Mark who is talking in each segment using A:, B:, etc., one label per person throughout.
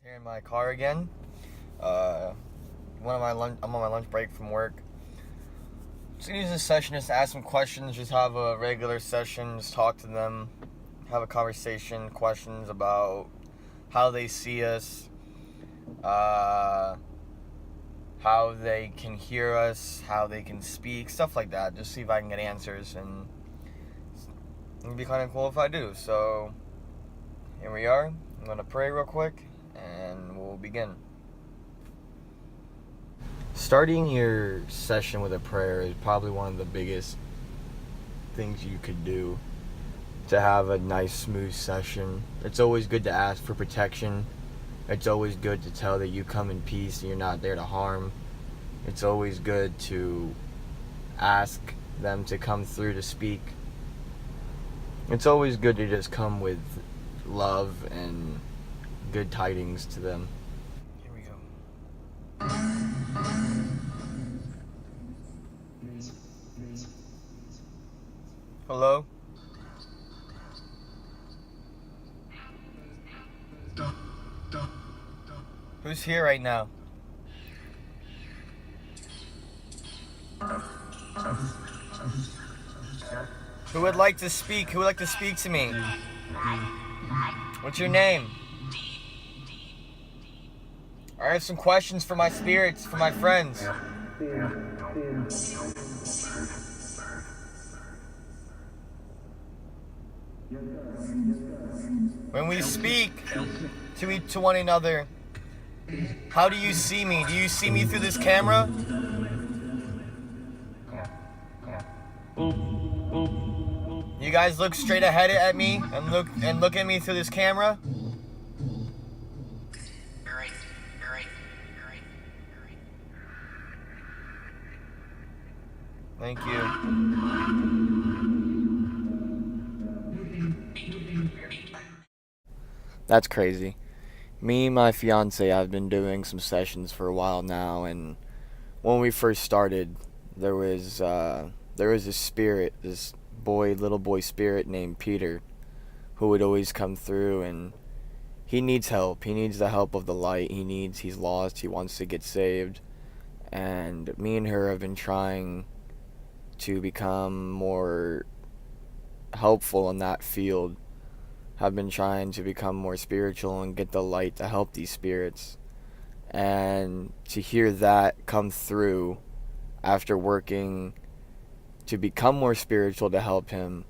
A: Here in my car again. I'm on my lunch break from work. Just gonna use this session just to ask some questions, just have a regular session, just talk to them, have a conversation, questions about how they see us, how they can hear us, how they can speak, stuff like that. Just see if I can get answers, and it'd be kind of cool if I do. So here we are. I'm gonna pray real quick, and we'll begin. Starting your session with a prayer is probably one of the biggest things you could do to have a nice, smooth session. It's always good to ask for protection. It's always good to tell that you come in peace and you're not there to harm. It's always good to ask them to come through to speak. It's always good to just come with love and good tidings to them. Here we go. Hello? Who's here right now? Who would like to speak? Who would like to speak to me? What's your name? I have some questions for my spirits, for my friends. When we speak to one another, how do you see me? Do you see me through this camera? You guys look straight ahead at me and look at me through this camera? Thank you. That's crazy. Me and my fiance have been doing some sessions for a while now, and when we first started, there was this spirit, this little boy spirit named Peter, who would always come through, and he needs help. He needs the help of the light. He's lost. He wants to get saved. And me and her have been trying to become more helpful in that field. Have been trying to become more spiritual and get the light to help these spirits. And to hear that come through after working to become more spiritual to help him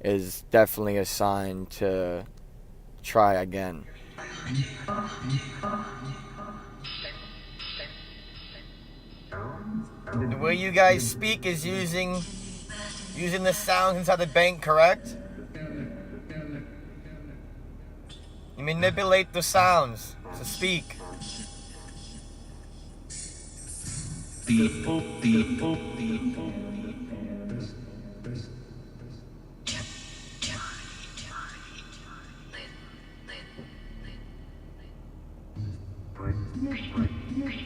A: is definitely a sign to try again. The way you guys speak is using the sounds inside the bank, correct? You manipulate the sounds to speak.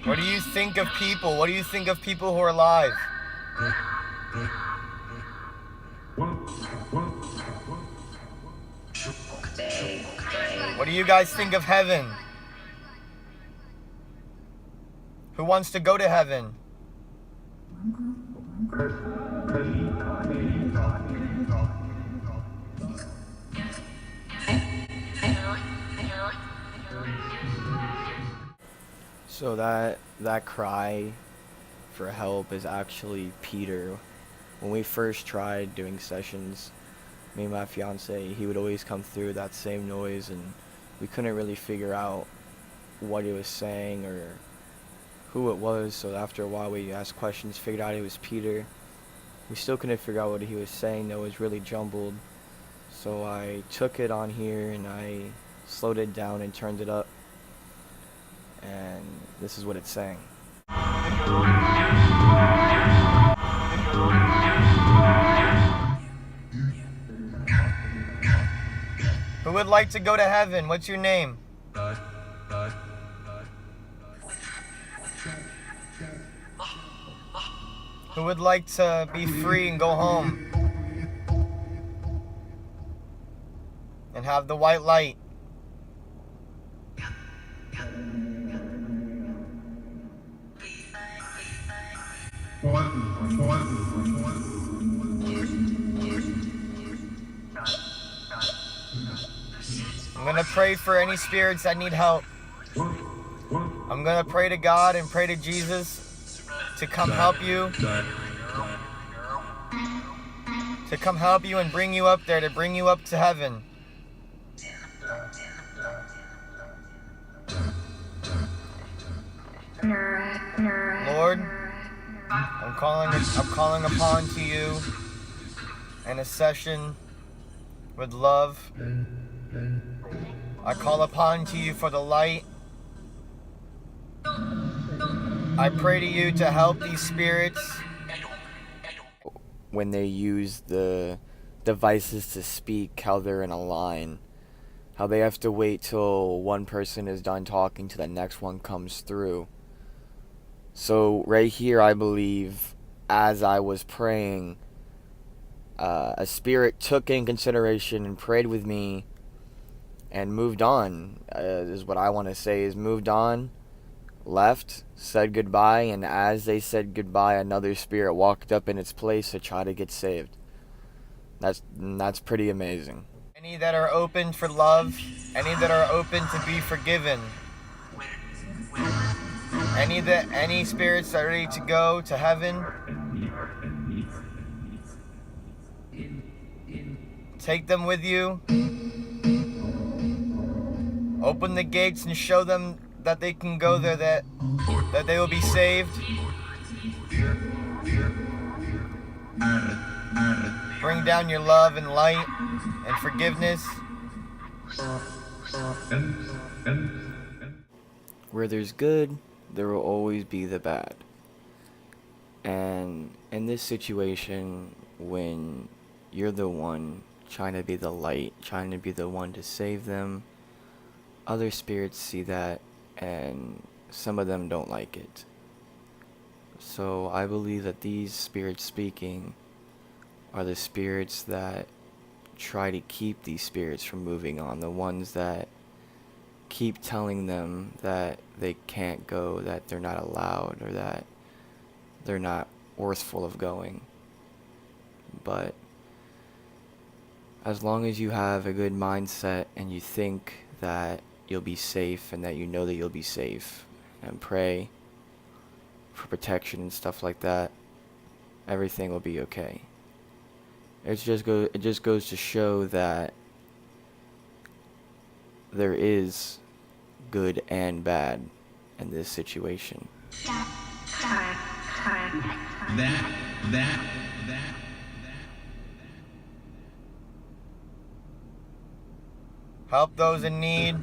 A: What do you think of people? What do you think of people who are alive? What do you guys think of heaven? Who wants to go to heaven? So that cry for help is actually Peter. When we first tried doing sessions, me and my fiance, he would always come through that same noise, and we couldn't really figure out what he was saying or who it was. So after a while we asked questions, figured out it was Peter. We still couldn't figure out what he was saying though. It was really jumbled. So I took it on here and I slowed it down and turned it up, and this is what it's saying. Who would like to go to heaven? What's your name? Who would like to be free and go home? And have the white light? I'm gonna pray for any spirits that need help. I'm gonna pray to God and pray to Jesus to come help you. To come help you and bring you up there, to bring you up to heaven. Lord, I'm calling upon to you in a session with love. I call upon to you for the light. I pray to you to help these spirits. When they use the devices to speak, how they're in a line, how they have to wait till one person is done talking till the next one comes through. So right here, I believe, as I was praying, a spirit took in consideration and prayed with me and moved on, is what I want to say, is moved on, left, said goodbye, and as they said goodbye, another spirit walked up in its place to try to get saved. That's pretty amazing. Any that are open for love, any that are open to be forgiven, any spirits that are ready to go to heaven, take them with you. Open the gates and show them that they can go there, that they will be saved. Bring down your love and light and forgiveness. Where there's good, there will always be the bad. And in this situation, when you're the one trying to be the light, trying to be the one to save them, other spirits see that and some of them don't like it. So I believe that these spirits speaking are the spirits that try to keep these spirits from moving on, the ones that keep telling them that they can't go, that they're not allowed, or that they're not worthful of going. But as long as you have a good mindset and you think that you'll be safe and that you know that you'll be safe and pray for protection and stuff like that, everything will be okay. It just goes to show that there is good and bad in this situation. Help those in need.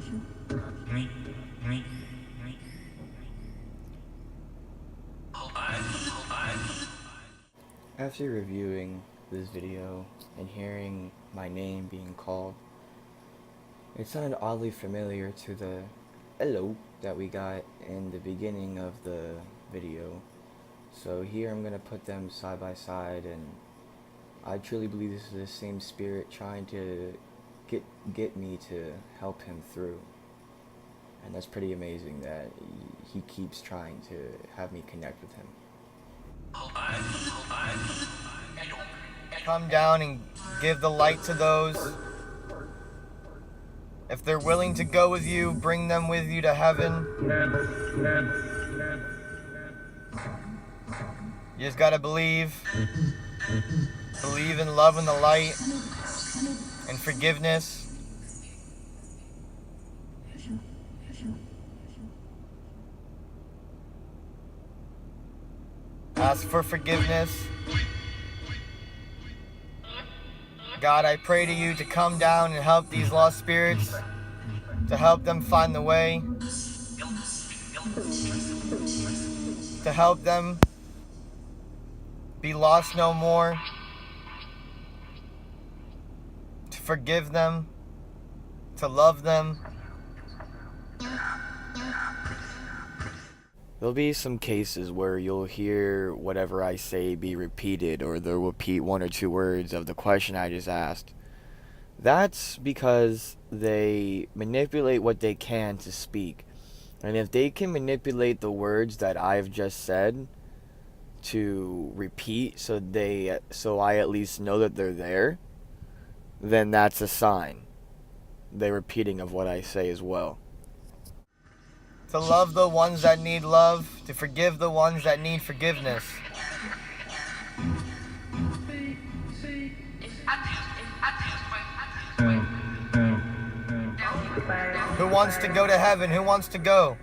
A: After reviewing this video and hearing my name being called, it sounded oddly familiar to the hello that we got in the beginning of the video. So here I'm going to put them side by side, and I truly believe this is the same spirit trying to get me to help him through. And that's pretty amazing that he keeps trying to have me connect with him. Come down and give the light to those. If they're willing to go with you, bring them with you to heaven. You just gotta believe. Believe in love and the light and forgiveness. Ask for forgiveness. God, I pray to you to come down and help these lost spirits, to help them find the way, to help them be lost no more, to forgive them, to love them. There'll be some cases where you'll hear whatever I say be repeated, or they'll repeat one or two words of the question I just asked. That's because they manipulate what they can to speak. And if they can manipulate the words that I've just said to repeat so I at least know that they're there, then that's a sign the repeating of what I say as well. To love the ones that need love, to forgive the ones that need forgiveness. Who wants to go to heaven? Who wants to go?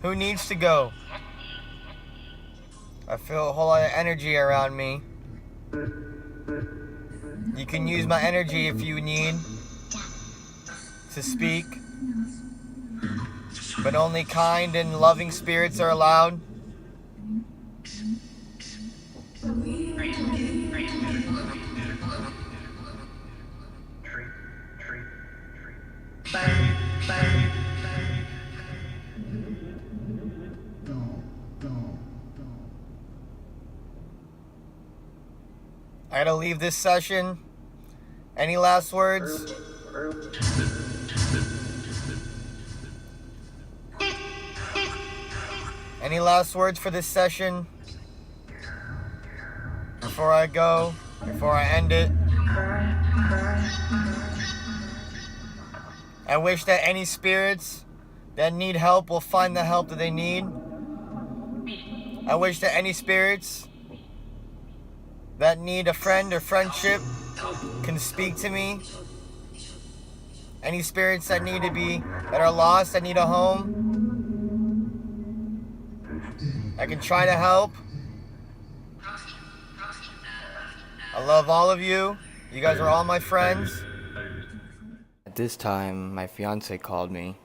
A: Who needs to go? I feel a whole lot of energy around me. You can use my energy if you need to speak. But only kind and loving spirits are allowed. I gotta leave this session. Any last words? Any last words for this session? Before I go, before I end it. I wish that any spirits that need help will find the help that they need. I wish that any spirits that need a friend or friendship can speak to me. Any spirits that are lost, that need a home, I can try to help. I love all of you. You guys are all my friends. At this time, my fiance called me.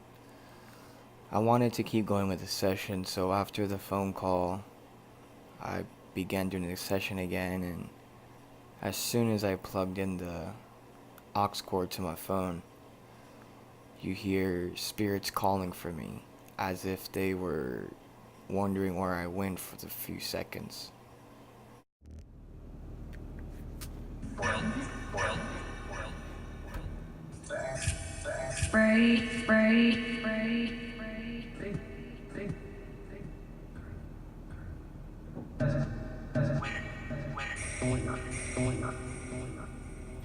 A: I wanted to keep going with the session, so after the phone call, I began doing the session again, and as soon as I plugged in the aux cord to my phone, you hear spirits calling for me, as if they were wondering where I went for the few seconds.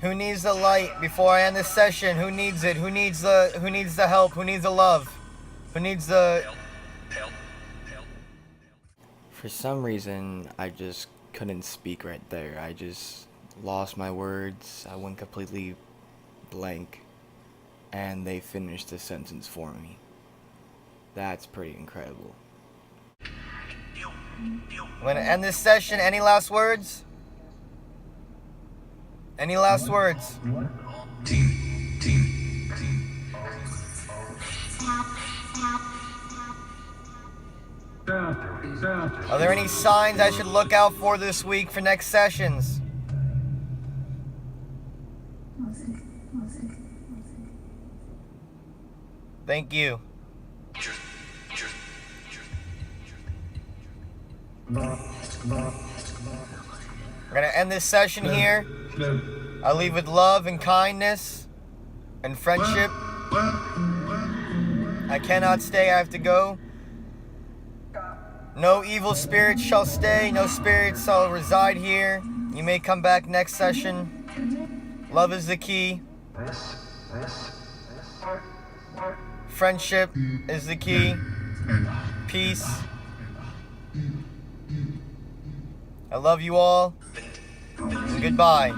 A: Who needs the light before I end this session? Who needs it? Who needs the help? Who needs the love? Who needs the... For some reason, I just couldn't speak right there. I just lost my words. I went completely blank. And they finished the sentence for me. That's pretty incredible. I'm gonna end this session. Any last words? Any last words? Are there any signs I should look out for this week for next sessions? Thank you. We're gonna end this session here. I leave with love and kindness and friendship. I cannot stay, I have to go. No evil spirits shall stay, no spirits shall reside here. You may come back next session. Love is the key. Friendship is the key. Peace. I love you all. And goodbye.